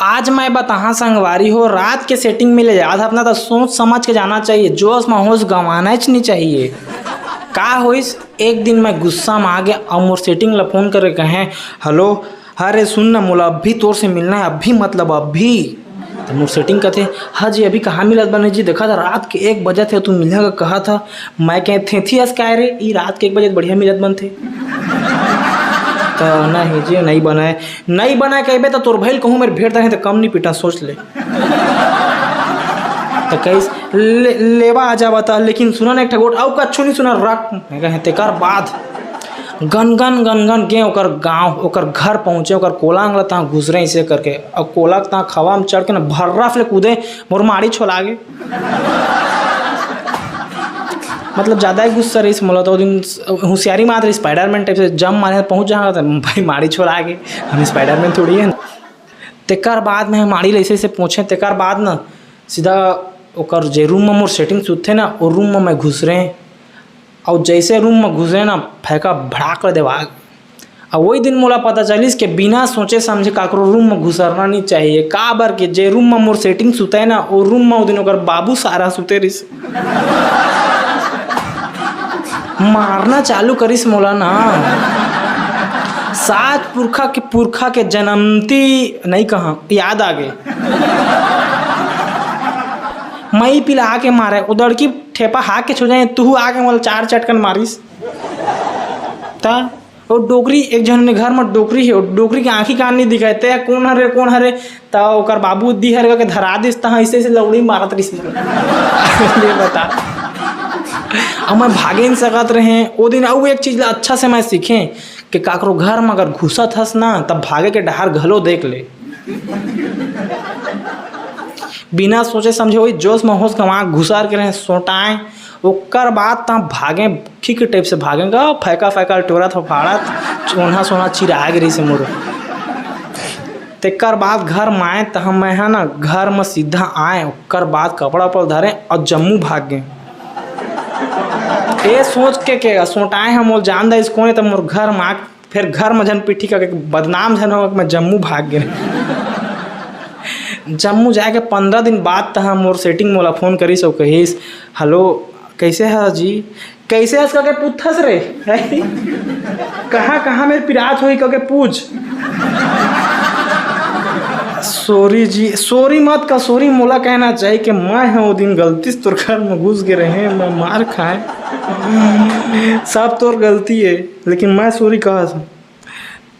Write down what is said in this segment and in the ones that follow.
आज मैं बताहा संगवारी हो रात के सेटिंग में ले जा अपना तो सोच समझ के जाना चाहिए, जोश में होश गंवाना ही नहीं चाहिए। का होइस एक दिन मैं गुस्सा में आ गया और मोर सेटिंग ला फोन करके कहें हेलो अरे सुन ना मोला अभी तोर से मिलना है, अभी मतलब अभी। तो मोर सेटिंग कहते हाँ जी अभी कहाँ मिलत बने जी, देखा था रात के 1 बजे थे तू मिलेगा कहा था। मैं कहे थे थी अस क्या रे ये रात के 1 बजे बढ़िया मिलत बन थे। तो नहीं जी नहीं बनाए कहबे तो तोर भैल कहूँ मेरे भेड़ तो कम नहीं पीटा सोच ले। तो कैस लेवा आ जा बता, लेकिन सुना ना एक ठगोट आउ कच्छू नहीं सुना रख कहे तेकर बाद गन गन गे ओकर गाँव ओकर घर पहुँचे ओकर कोला अंगला तहाँ घुस रहे इसे करके और कोला तहाँ खवा में चढ़ के ना भर्राफ ले कूदे मोर मारी छोला गे। मतलब ज़्यादा ही गुस्सा रही मोला तो दिन होशियारी मार रही स्पाइडरमैन टाइप से जम मारे पहुँच जाएगा तो भाई मारी छोड़ा आगे, हम स्पाइडरमैन थोड़ी है। तेकर बाद में मारी ऐसे ऐसे पूछे तेकर बाद ना सीधा ओकर जे रूम में मोर सेटिंग सुते ना वो रूम में मैं घुस रहे और जैसे रूम में घुसे ना फेंका भड़ाक कर देवा। और वही दिन मोला पता चलिस कि बिना सोचे समझे काकरो रूम में घुसरना नहीं चाहिए। का बर के जे रूम में मोर सेटिंग सुते ना वो रूम में वो दिन ओकर बाबू सारा सुते रहिस मारना चालू करिस मोला ना। सात पुरखा के जन्मती नहीं कहा याद आ गए मई पिला के मारे उधर की ठेपा हाथ के छो जाए तू आके मोला 4 चटकन मारिस। ता वो डोकरी एक जन ने घर में डोकरी है डोकरी के आँखी कान नहीं दिखाए ते कौन हरे ता ओकर बाबू दी हर के धरा दिस ता ऐसे लौड़ी मारत रही ये बता। और मैं भागे नहीं सकत रहे वो दिन। और एक चीज़ अच्छा से मैं सीखे कि काकरो घर में अगर घुसत हस ना तब भागे के डहार घलो देख ले बिना सोचे समझे वही जोश में होश वहाँ घुसार के रहे सोटाएं ओकर बाद तहाँ भागे ठीक टाइप से भागेगा फैका टोरा था फाड़ा चोना सोना चिरा गिरी से मोर। तेकर बाद घर में आए तो मैं है ना घर में सीधा आए ओकर बाद कपड़ा पर धरे और जम्मू भाग गए। ये सोच के सोटाए हम मोल जान दे इसको तो मोर घर में फिर घर में जन पिट्ठी करके बदनाम जन हो मैं जम्मू भाग गए। जम्मू जाके 15 दिन बाद तहाँ मोर सेटिंग मोला फोन करिस और कहिस हेलो कैसे है जी कैसे हस करके पूछस रे कहाँ मेरे पिरात हुई करके पूछ। सॉरी जी सॉरी मत का सॉरी मोला कहना चाहिए कि मैं है वो दिन गलती से तोर घर में घुस गए रहे मैं मार खाए सब तोर गलती है लेकिन मैं सॉरी कहा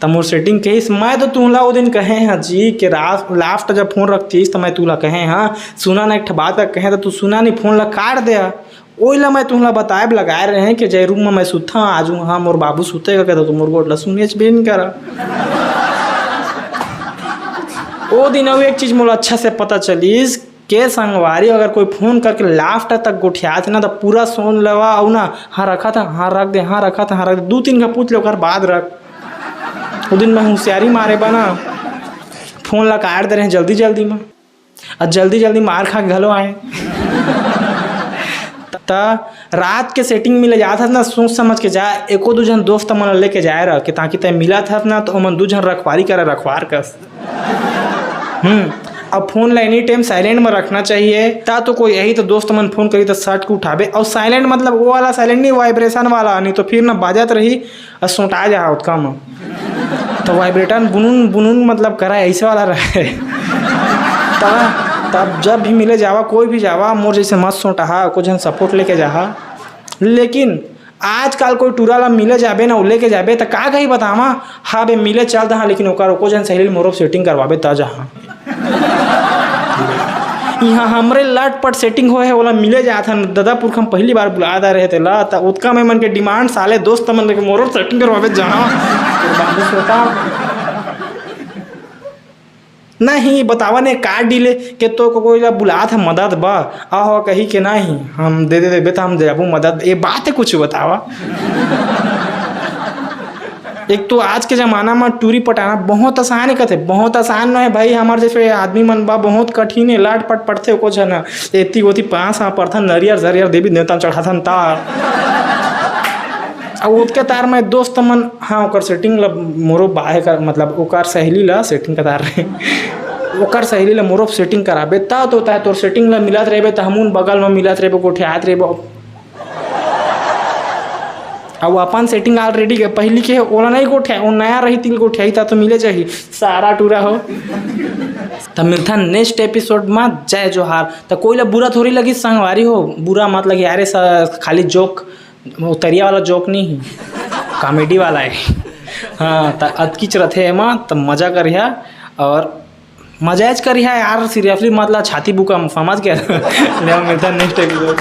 तब मोर सेटिंग कहीस मैं तो तूला वो दिन कहे हाँ जी कि लास्ट जब फोन रखतीस तो मैं तूला कहे हाँ सुना ना एक बात कहे तो तू सुना नहीं फोन ला काट दिया वही ला मैं तुमला बताए लगाए रहे हैं कि जय रूम में मैं सुता आजू हाँ मोर बाबू सुतेगा कहता तो मोर गोटला सुनिए भी नहीं करा। वो दिन अब एक चीज़ मोला अच्छा से पता चलीस के संगवारी अगर कोई फोन करके लास्ट तक गोठिया थे ना तो पूरा सोन लवा और ना हाँ रखा था हाँ रख दे हाँ रखा था हाँ रख दे 2-3 का पूछ लो कर बाद रख। वो दिन मैं होशियारी मारे बना फोन ला काट दे रहे हैं जल्दी में और जल्दी मार खा घलो आए। रात के सेटिंग में ले जाता था ना सोच समझ के जा 1-2 जन दोस्त मन लेके जाए रहा कि ताकि तय मिला था ना तो मन 2 जन रखवारी करे रखवार कस। अब फोन ला एनी टाइम साइलेंट में रखना चाहिए ता तो कोई यही तो दोस्त मन फोन करी तो शर्ट को उठावे और साइलेंट मतलब वो वाला साइलेंट नहीं वाइब्रेशन वाला नहीं तो फिर ना बाजत रही और सोटा जा उसका में तो वाइब्रेटर बुनून मतलब करा ऐसे वाला रहे। तब जब भी मिले जावा कोई भी जावा मोर जैसे मत सोटा कुछ जन सपोर्ट लेके जा। लेकिन आजकल कोई टूरा ला मिले जाबे ना लेके जाबे तो का कही बतावा हाँ बे मिले चलता हाँ लेकिन ओकर को जन सहेली मोरो सेटिंग करवाबे त जहाँ यहाँ हमरे लट पट सेटिंग हो है वाला मिले जाता दादा पुरख हम पहली बार बुला दा रहे थे ला तो उतका में मन के डिमांड साले दोस्त मन के मोरो सेटिंग करवाबे जहाँ बाबू सोता नहीं बतावा ने काट डिले के तो कोई बुला था मदद बा आहो कही के नहीं हम दे देबे तो हम देबू मदद ये बात है कुछ बतावा। एक तो आज के ज़माना में टूरी पटाना बहुत आसान है कहते बहुत आसान न है भाई हमारे जैसे आदमी मन बा बहुत कठिन है लाट पट पड़ते कुछ है ना एती ओती 5 पड़ता नरियर झरियर देवी देवता चढ़ाथन तार और उसके तार में दोस्त मन हाँ ओकर सेटिंग ला मोरो बाहे का मतलब ओकर सहेली ला सेटिंग का तार रहे ओकर सहेली ला मोरो सेटिंग कराबे ता तो होता है तोर सेटिंग ला मिलत रहेबे तो हमून बगल में मिलत रहेबे गोठे आत रहेबे अब अपन सेटिंग ऑलरेडी के पहली के ओला नहीं गोठे वो नया रही तिल गोठे ही तो मिले चाहिए सारा टूरा हो तो मिलता नेक्स्ट एपिसोड में। जय जोहार। तो कोई ला बुरा थोड़ी लगी संगवारी हो, बुरा मत लगी अरे खाली जोक उतरिया वाला जोक नहीं है, कॉमेडी वाला है। हाँ तो अतकीच रहते है माँ तो मजा करिया और मजाज करिया यार, सीरियसली मतलब छाती बुका समझ गया। मिलता नेक्स्ट एपिसोड।